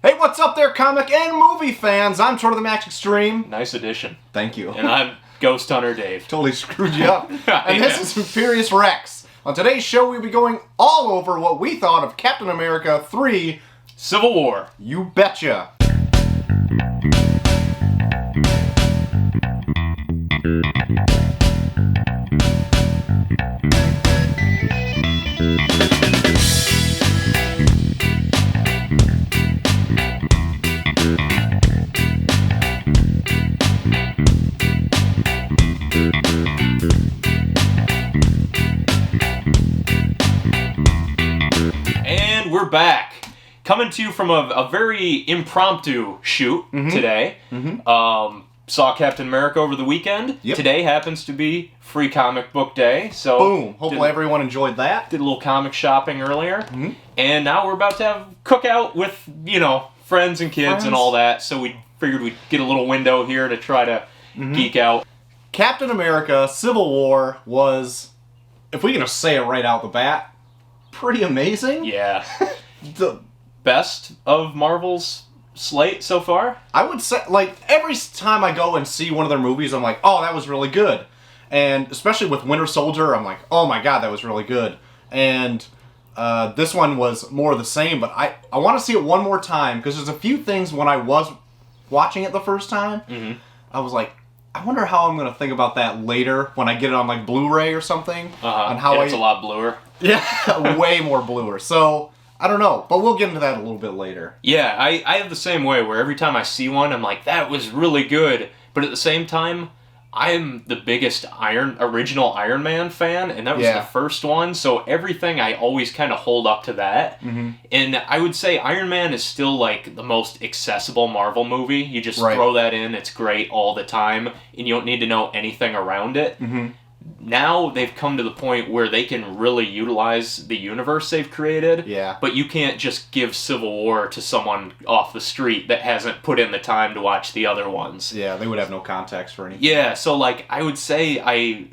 Hey, what's up there, comic and movie fans? I'm Troy the Max Extreme. Nice addition. Thank you. And I'm Ghost Hunter Dave. Totally screwed you up. And this is IMPERIUS REX. On today's show, we'll be going all over what we thought of Captain America 3 Civil War. You betcha. And we're back. Coming to you from a very impromptu shoot today. Saw Captain America over the weekend. Yep. Today happens to be Free Comic Book Day. So Boom. Hopefully everyone enjoyed that. Did a little comic shopping earlier. And now we're about to have cookout with, friends and kids and all that. So we figured we'd get a little window here to try to geek out. Captain America Civil War was, if we can just say it right out the bat, pretty amazing. Yeah. The Best of Marvel's slate so far? I would say, like, every time I go and see one of their movies, I'm like, oh, that was really good. And especially with Winter Soldier, I'm like, oh my god, that was really good. And this one was more of the same, but I want to see it one more time, because there's a few things when I was watching it the first time, I was like, I wonder how I'm going to think about that later when I get it on, like, Blu-ray or something. And how it's a lot bluer. Yeah, way more bluer. So, I don't know, but we'll get into that a little bit later. Yeah, I have the same way, where every time I see one, I'm like, that was really good. But at the same time, I'm the biggest original Iron Man fan, and that was the first one, so everything I always kind of hold up to that. And I would say Iron Man is still, like, the most accessible Marvel movie. You just throw that in, it's great all the time, and you don't need to know anything around it. Now they've come to the point where they can really utilize the universe they've created. Yeah. But you can't just give Civil War to someone off the street that hasn't put in the time to watch the other ones. Yeah, they would have no context for anything. Yeah, so, like, I would say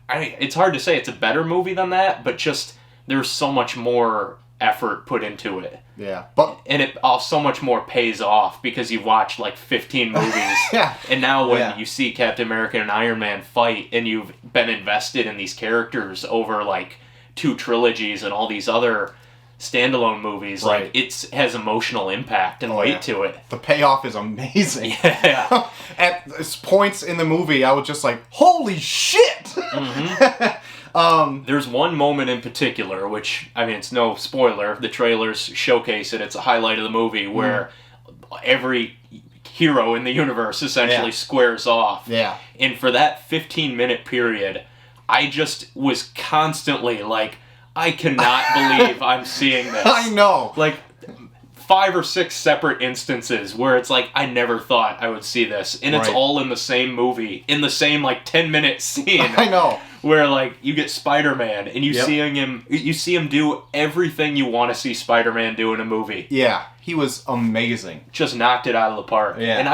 it's hard to say it's a better movie than that, but just there's so much more effort put into it. Yeah. And it so much more pays off because you've watched, like, 15 movies. Yeah. And now when you see Captain America and Iron Man fight and you've been invested in these characters over, like, 2 trilogies and all these other standalone movies, like, it has emotional impact and weight to it. The payoff is amazing. Yeah. At points in the movie, I was just like, holy shit! There's one moment in particular, which, I mean, it's no spoiler, the trailers showcase it, it's a highlight of the movie, where every hero in the universe essentially squares off. Yeah. And for that 15-minute period, I just was constantly like, I cannot believe I'm seeing this. I know. Like, 5 or 6 separate instances where it's like, I never thought I would see this. And it's all in the same movie, in the same, like, 10-minute scene. I know. Where, like, you get Spider-Man, and you see him do everything you want to see Spider-Man do in a movie. Yeah, he was amazing. Just knocked it out of the park. Yeah. And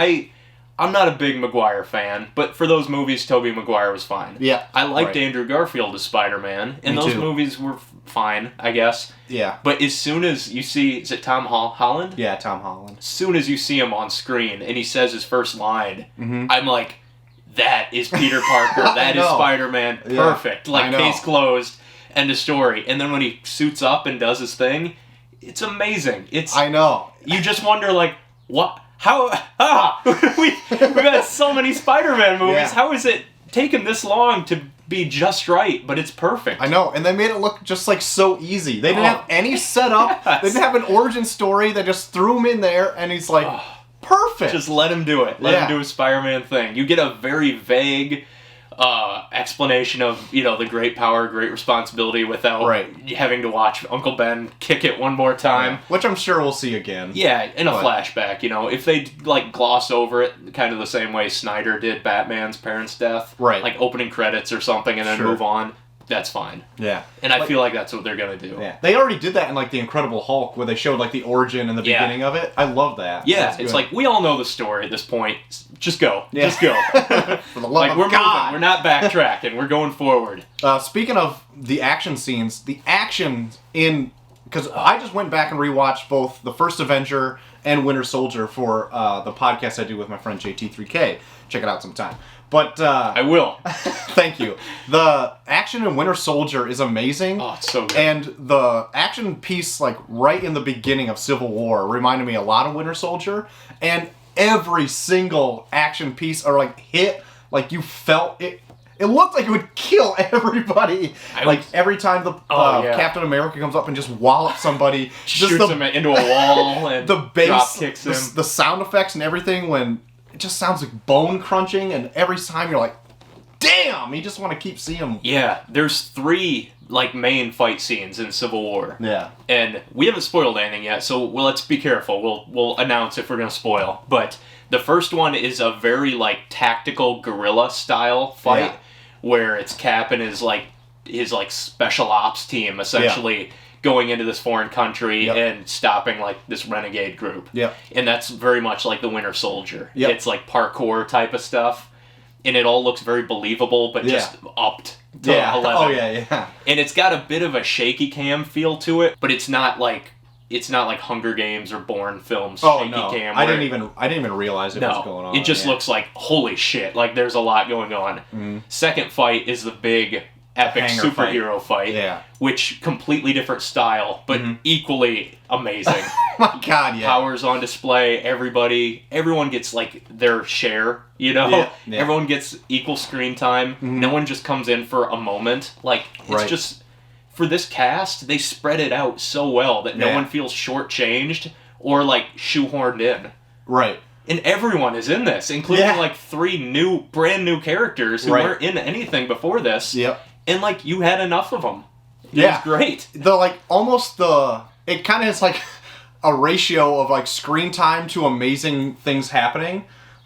I'm not a big Maguire fan, but for those movies, Tobey Maguire was fine. Yeah. I liked Andrew Garfield as Spider-Man, and those movies were fine, I guess. Yeah. But as soon as you see, is it Tom Holland? Yeah, Tom Holland. As soon as you see him on screen, and he says his first line, I'm like, that is Peter Parker, that is Spider-Man, perfect. Like, case closed, end of story. And then when he suits up and does his thing, it's amazing. I know. You just wonder, like, what? How? We've had so many Spider-Man movies. Yeah. How is it taken this long to be just right? But it's perfect. I know, and they made it look just, like, so easy. They didn't have any setup. Yes. They didn't have an origin story. They just threw him in there, and he's like, perfect. Just let him do it. Let him do his Spider-Man thing. You get a very vague explanation of, the great power, great responsibility without having to watch Uncle Ben kick it one more time. Yeah. Which I'm sure we'll see again. Yeah, in a flashback, If they, like, gloss over it kind of the same way Snyder did Batman's parents' death. Like, opening credits or something and then move on. That's fine. Yeah. And I feel like that's what they're going to do. Yeah. They already did that in, like, The Incredible Hulk, where they showed, like, the origin and the beginning of it. I love that. Yeah, it's like, we all know the story at this point. Just go. Yeah. Just go. For the love of we're God. moving. We're not backtracking. We're going forward. Speaking of the action scenes, the action in... Because I just went back and rewatched both the first Avenger and Winter Soldier for the podcast I do with my friend JT3K. Check it out sometime. But I will. Thank you. The action in Winter Soldier is amazing. Oh, it's so good. And the action piece, like, right in the beginning of Civil War reminded me a lot of Winter Soldier. And every single action piece or, like, hit, like, you felt it. It looked like it would kill everybody. Every time the Captain America comes up and just wallops somebody. Shoots him into a wall and the bass, drop kicks him. The sound effects and everything when... It just sounds like bone crunching, and every time you're like, damn! You just want to keep seeing them. Yeah, there's 3, like, main fight scenes in Civil War. Yeah. And we haven't spoiled anything yet, so let's be careful. We'll announce if we're going to spoil. But the first one is a very, like, tactical guerrilla-style fight, where it's Cap and his special ops team, essentially... going into this foreign country and stopping, like, this renegade group. Yep. And that's very much like the Winter Soldier. Yep. It's, like, parkour type of stuff. And it all looks very believable, but just upped to 11. Oh, yeah. And it's got a bit of a shaky cam feel to it, but it's not like Hunger Games or Bourne films shaky cam. I didn't even realize it was going on. It just looks like, holy shit, like, there's a lot going on. Mm-hmm. Second fight is the big... epic superhero fight, which completely different style, but equally amazing. Oh my god, yeah. Powers on display, everyone gets, like, their share, you know? Yeah. Everyone gets equal screen time. Mm-hmm. No one just comes in for a moment. Like, it's just, for this cast, they spread it out so well that no one feels shortchanged or, like, shoehorned in. Right. And everyone is in this, including, like, 3 brand new characters who weren't in anything before this. Yep. And, like, you had enough of them. It was great. It kind of is like a ratio of, like, screen time to amazing things happening.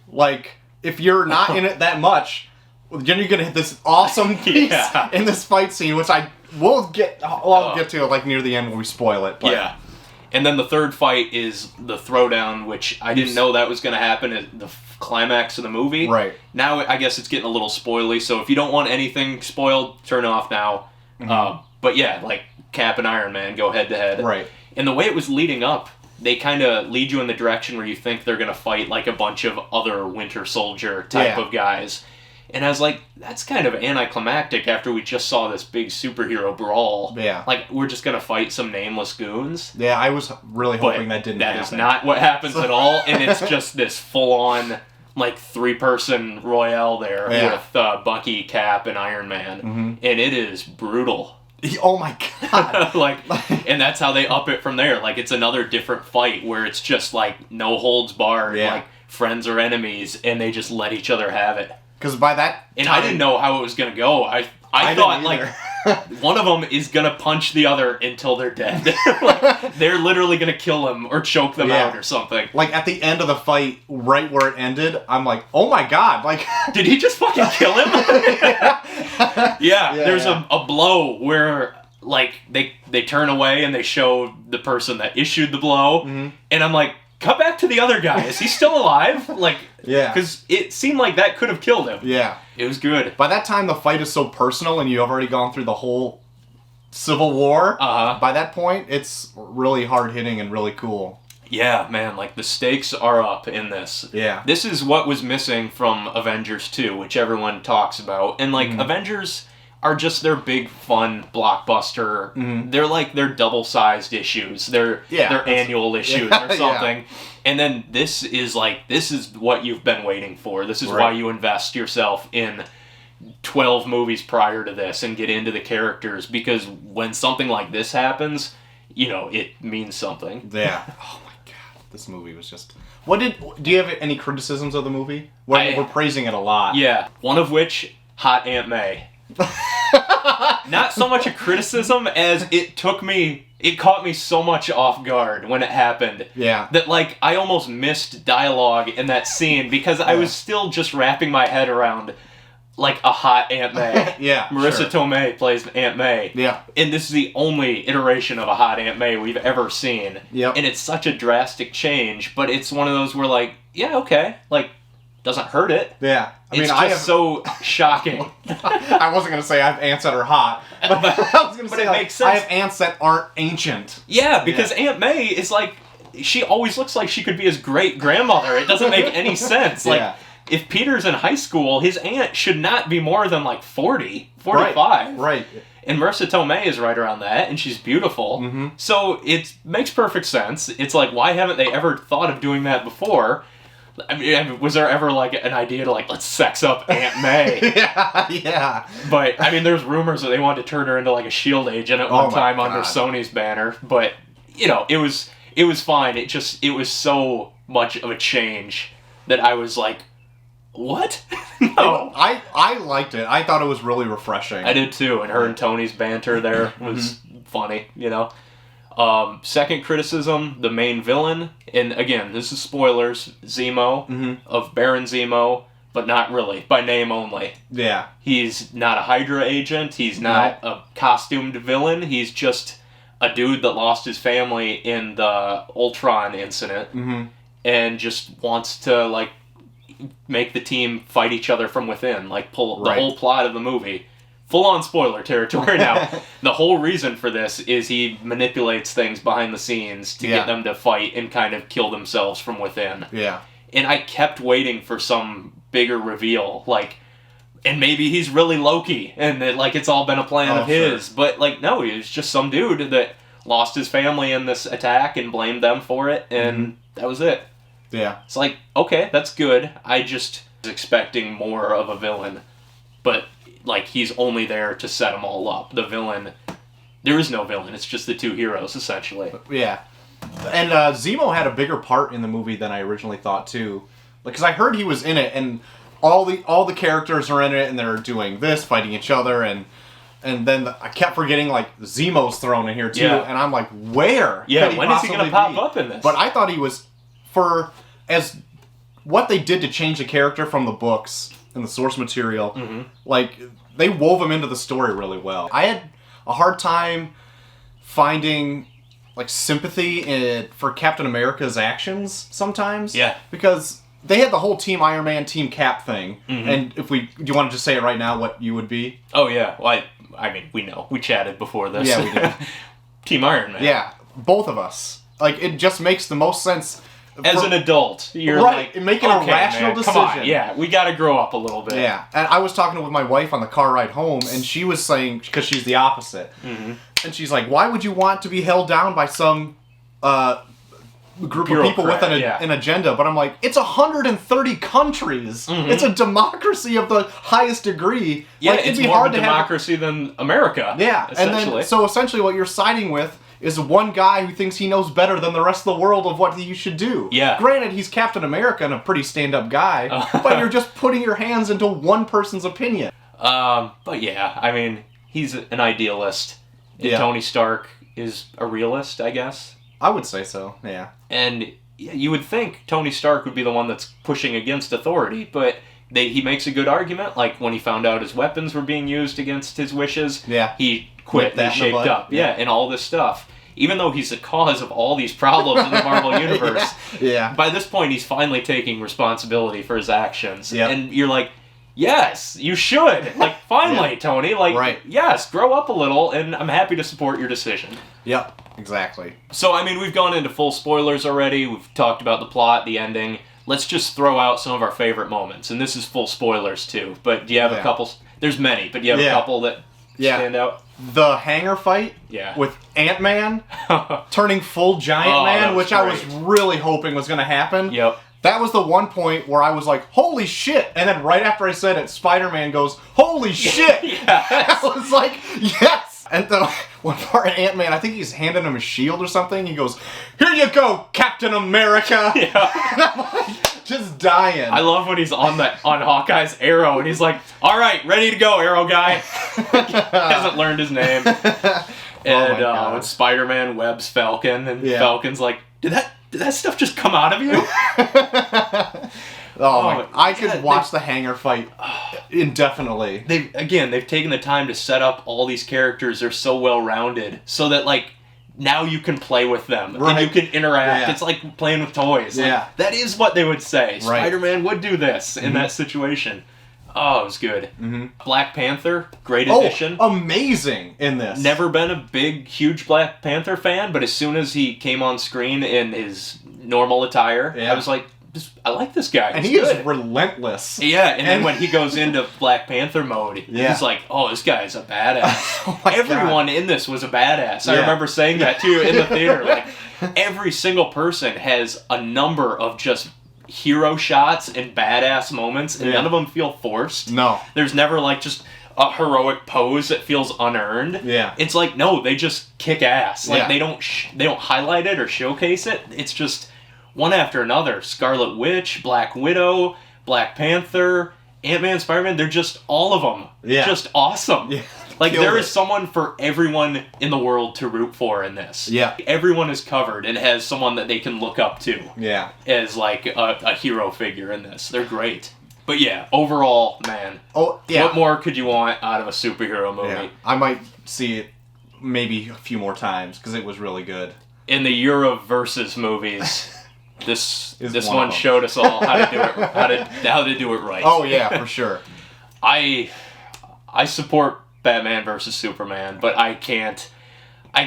Like, if you're not in it that much, then you're going to hit this awesome piece in this fight scene, which I'll get to, like, near the end when we spoil it. But. Yeah. And then the third fight is the Throwdown, which I didn't know that was going to happen at the climax of the movie. Right. Now, I guess it's getting a little spoily, so if you don't want anything spoiled, turn off now. Mm-hmm. But yeah, like, Cap and Iron Man go head-to-head. Right. And the way it was leading up, they kind of lead you in the direction where you think they're going to fight, like, a bunch of other Winter Soldier type of guys. And I was like, that's kind of anticlimactic after we just saw this big superhero brawl. Yeah. Like, we're just going to fight some nameless goons. Yeah, I was really hoping that didn't happen. That is not what happens at all, and it's just this full-on, like, 3-person royale there with Bucky, Cap, and Iron Man. Mm-hmm. And it is brutal. Oh my god. And that's how they up it from there. Like, it's another different fight where it's just, like, no holds barred, like, friends or enemies, and they just let each other have it. Because by that And I didn't know how it was going to go. I thought, like, one of them is going to punch the other until they're dead. Like, they're literally going to kill them or choke them out or something. Like, at the end of the fight, right where it ended, I'm like, oh my god, like... Did he just fucking kill him? There's a blow where, like, they turn away and they show the person that issued the blow. Mm-hmm. And I'm like, cut back to the other guy. Is he still alive? Like... Yeah. Because it seemed like that could have killed him. Yeah. It was good. By that time, the fight is so personal, and you've already gone through the whole Civil War. Uh-huh. By that point, it's really hard-hitting and really cool. Yeah, man. Like, the stakes are up in this. Yeah. This is what was missing from Avengers 2, which everyone talks about. And, like, Avengers are just their big, fun blockbuster. Mm-hmm. They're, like, their double-sized issues. Their annual issues or something. Yeah. And then this is what you've been waiting for. This is why you invest yourself in 12 movies prior to this and get into the characters, because when something like this happens, you know, it means something. Yeah. Oh my god. This movie was just... Do you have any criticisms of the movie? We're praising it a lot. Yeah. One of which, hot Aunt May. Not so much a criticism as it caught me so much off guard when it happened. Yeah. That, like, I almost missed dialogue in that scene because I was still just wrapping my head around, like, a hot Aunt May. Marissa Tomei plays Aunt May. Yeah. And this is the only iteration of a hot Aunt May we've ever seen. Yep. And it's such a drastic change, but it's one of those where, like, yeah, okay. Like, doesn't hurt it. Yeah. It's so shocking. I wasn't going to say I have aunts that are hot, but I was going to say, it makes sense. I have aunts that aren't ancient. Yeah, because Aunt May is, like, she always looks like she could be his great-grandmother. It doesn't make any sense. Like, if Peter's in high school, his aunt should not be more than, like, 40, 45. Right. And Marissa Tomei is right around that, and she's beautiful. Mm-hmm. So it makes perfect sense. It's like, why haven't they ever thought of doing that before? I mean, was there ever, like, an idea to, like, let's sex up Aunt May? yeah. But, I mean, there's rumors that they wanted to turn her into, like, a S.H.I.E.L.D. agent at one time under Sony's banner. But, you know, it was fine. It was so much of a change that I was like, what? No. I liked it. I thought it was really refreshing. I did too, and her and Tony's banter there was funny, you know. Second criticism, the main villain, and again, this is spoilers, Zemo, of Baron Zemo, but not really, by name only. Yeah. He's not a Hydra agent, he's not a costumed villain, he's just a dude that lost his family in the Ultron incident, and just wants to, like, make the team fight each other from within, like pull the whole plot of the movie. Full-on spoiler territory now. The whole reason for this is he manipulates things behind the scenes to get them to fight and kind of kill themselves from within. Yeah. And I kept waiting for some bigger reveal, like, and maybe he's really Loki, and that, like, it's all been a plan of his. Sure. But, like, no, he was just some dude that lost his family in this attack and blamed them for it, and that was it. Yeah. It's like, okay, that's good. I just was expecting more of a villain. But, like, he's only there to set them all up. The villain, there is no villain. It's just the two heroes, essentially. Yeah. And Zemo had a bigger part in the movie than I originally thought, too. Because I heard he was in it, and all the characters are in it, and they're doing this, fighting each other, and then I kept forgetting, like, Zemo's thrown in here, too. Yeah. And I'm like, where? Yeah, when is he going to pop up in this? But I thought he was... as what they did to change the character from the books and the source material, like, they wove him into the story really well. I had a hard time finding, like, sympathy for Captain America's actions sometimes. Yeah. Because they had the whole Team Iron Man, Team Cap thing. And do you want to just say it right now what you would be? Oh, yeah. Well, I mean, we know. We chatted before this. Yeah, we did. Team Iron Man. Yeah, both of us. Like, it just makes the most sense. As an adult, you're like making okay, a rational decision. Come on, yeah, we got to grow up a little bit. Yeah, and I was talking with my wife on the car ride home, and she was saying, because she's the opposite, and she's like, "Why would you want to be held down by some group of people with an agenda?" But I'm like, it's 130 countries. It's a democracy of the highest degree. Yeah, like, it's more of a democracy than America. Yeah, and then so essentially what you're siding with is one guy who thinks he knows better than the rest of the world of what you should do. Yeah. Granted, he's Captain America and a pretty stand-up guy, but you're just putting your hands into one person's opinion. But yeah, I mean, he's an idealist. And Tony Stark is a realist, I guess. I would say so, yeah. And you would think Tony Stark would be the one that's pushing against authority, but he makes a good argument. Like, when he found out his weapons were being used against his wishes, he quit and shaped up. Yeah, and all this stuff. Even though he's the cause of all these problems in the Marvel Universe, by this point he's finally taking responsibility for his actions. And you're like, yes, you should. Like, finally, Tony. Like, yes, grow up a little, and I'm happy to support your decision. Yep, exactly. So, I mean, we've gone into full spoilers already. We've talked about the plot, the ending. Let's just throw out some of our favorite moments. And this is full spoilers, too. But do you have a couple... There's many, but do you have a couple that stand out? The hangar fight with Ant-Man turning full Giant Man, which I was really hoping was going to happen. Yep. That was the one point where I was like, holy shit! And then right after I said it, Spider-Man goes, holy shit! I was like, yes! And then one part of Ant-Man, I think he's handing him a shield or something. He goes, here you go, Captain America! Yeah. And I'm like, just dying. I love when he's on Hawkeye's arrow, and he's like, all right, ready to go, arrow guy. He hasn't learned his name. And when Spider-Man webs Falcon, and Falcon's like, did that stuff just come out of you? I could watch the hangar fight indefinitely. They've taken the time to set up all these characters. They're so well-rounded, so that, like, now you can play with them, and you can interact. It's like playing with toys. Like, that is what they would say. Spider-Man would do this in that situation. Oh, it was good. Mm-hmm. Black Panther, great addition. Amazing in this. Never been a big, huge Black Panther fan, but as soon as he came on screen in his normal attire, I was like, I like this guy. And he is relentless. Yeah, and then when he goes into Black Panther mode, he's like, oh, this guy's a badass. Everyone in this was a badass. I remember saying that, too, in the theater. Like, every single person has a number of just hero shots and badass moments, and none of them feel forced. No. There's never, like, just a heroic pose that feels unearned. Yeah. It's like, no, they just kick ass. Like, they don't highlight it or showcase it. It's just one after another. Scarlet Witch, Black Widow, Black Panther, Ant-Man, Spider-Man, they're just all of them. Yeah. Just awesome. Yeah. Like, there is someone for everyone in the world to root for in this. Yeah. Everyone is covered and has someone that they can look up to. Yeah. As, like, a hero figure in this. They're great. But yeah, overall, man. Oh, yeah. What more could you want out of a superhero movie? Yeah. I might see it maybe a few more times, because it was really good. In the year of versus movies, this one showed us all how to do it, how to do it right. Oh yeah, for sure. I support Batman versus Superman, but I can't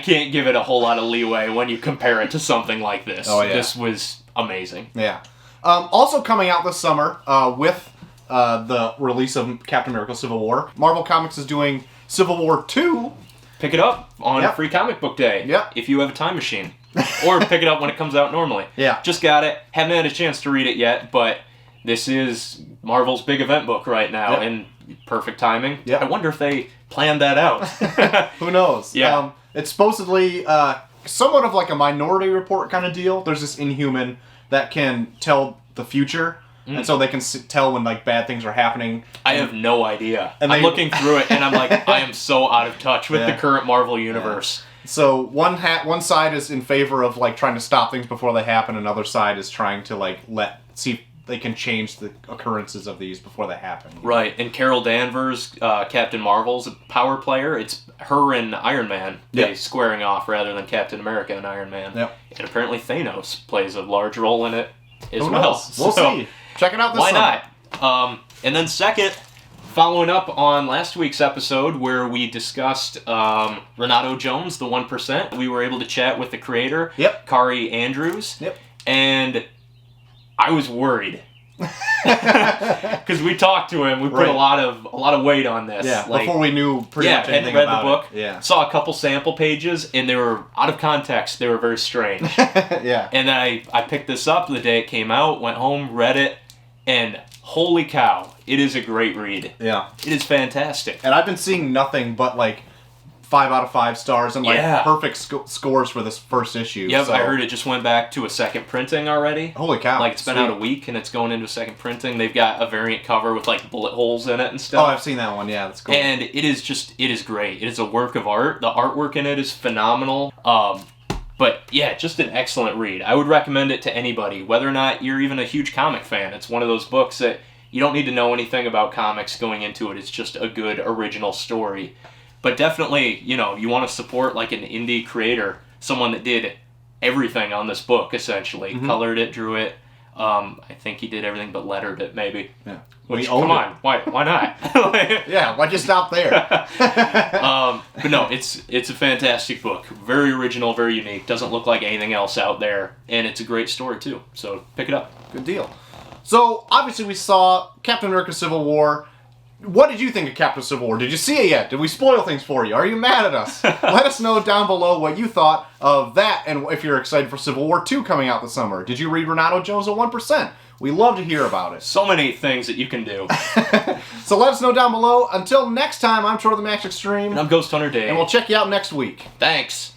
give it a whole lot of leeway when you compare it to something like this. Oh, yeah. This was amazing. Yeah. Also coming out this summer with the release of Captain America: Civil War, Marvel Comics is doing Civil War 2. Pick it up on Free Comic Book Day. Yep. If you have a time machine. Or pick it up when it comes out normally. Yeah. Just got it. Haven't had a chance to read it yet, but this is Marvel's big event book right now, and perfect timing. Yep. I wonder if they planned that out. Who knows? Yeah. It's supposedly somewhat of like a Minority Report kind of deal. There's this Inhuman that can tell the future, and so they can tell when like bad things are happening. I have no idea. And I'm looking through it, and I'm like, I am so out of touch with the current Marvel universe. Yeah. So one side is in favor of like trying to stop things before they happen, another side is trying to like see if they can change the occurrences of these before they happen. Right, and Carol Danvers, Captain Marvel's a power player. It's her and Iron Man squaring off rather than Captain America and Iron Man. Yep. And apparently Thanos plays a large role in it as Who well. knows? We'll see. Check it out this summer. Why not? And then second, following up on last week's episode where we discussed Renato Jones, the 1%, we were able to chat with the creator, Kaare Andrews. Yep. And I was worried. Because we talked to him, we put a lot of weight on this. Yeah, like, before we knew pretty much anything read about the book. It. Yeah. Saw a couple sample pages, and they were out of context. They were very strange. Yeah. And then I picked this up the day it came out, went home, read it, and holy cow, it is a great read. Yeah. It is fantastic. And I've been seeing nothing but like 5 out of 5 stars and like perfect scores for this first issue. Yep, so. I heard it just went back to a second printing already. Holy cow. Like, it's been out a week and it's going into a second printing. They've got a variant cover with like bullet holes in it and stuff. Oh, I've seen that one. Yeah, that's cool. And it is great. It is a work of art. The artwork in it is phenomenal. But yeah, just an excellent read. I would recommend it to anybody, whether or not you're even a huge comic fan. It's one of those books that you don't need to know anything about comics going into it. It's just a good original story. But definitely, you want to support like an indie creator, someone that did everything on this book, essentially. Mm-hmm. Colored it, drew it. I think he did everything but lettered it, maybe. Yeah. Which, come on, why not? Yeah, why'd you stop there? But no, it's a fantastic book. Very original, very unique. Doesn't look like anything else out there. And it's a great story, too. So pick it up. Good deal. So, obviously we saw Captain America: Civil War. What did you think of Captain Civil War? Did you see it yet? Did we spoil things for you? Are you mad at us? Let us know down below what you thought of that and if you're excited for Civil War 2 coming out this summer. Did you read Renato Jones at 1%? We love to hear about it. So many things that you can do. So let us know down below. Until next time, I'm Troy the Max Extreme. And I'm Ghost Hunter Dave. And we'll check you out next week. Thanks.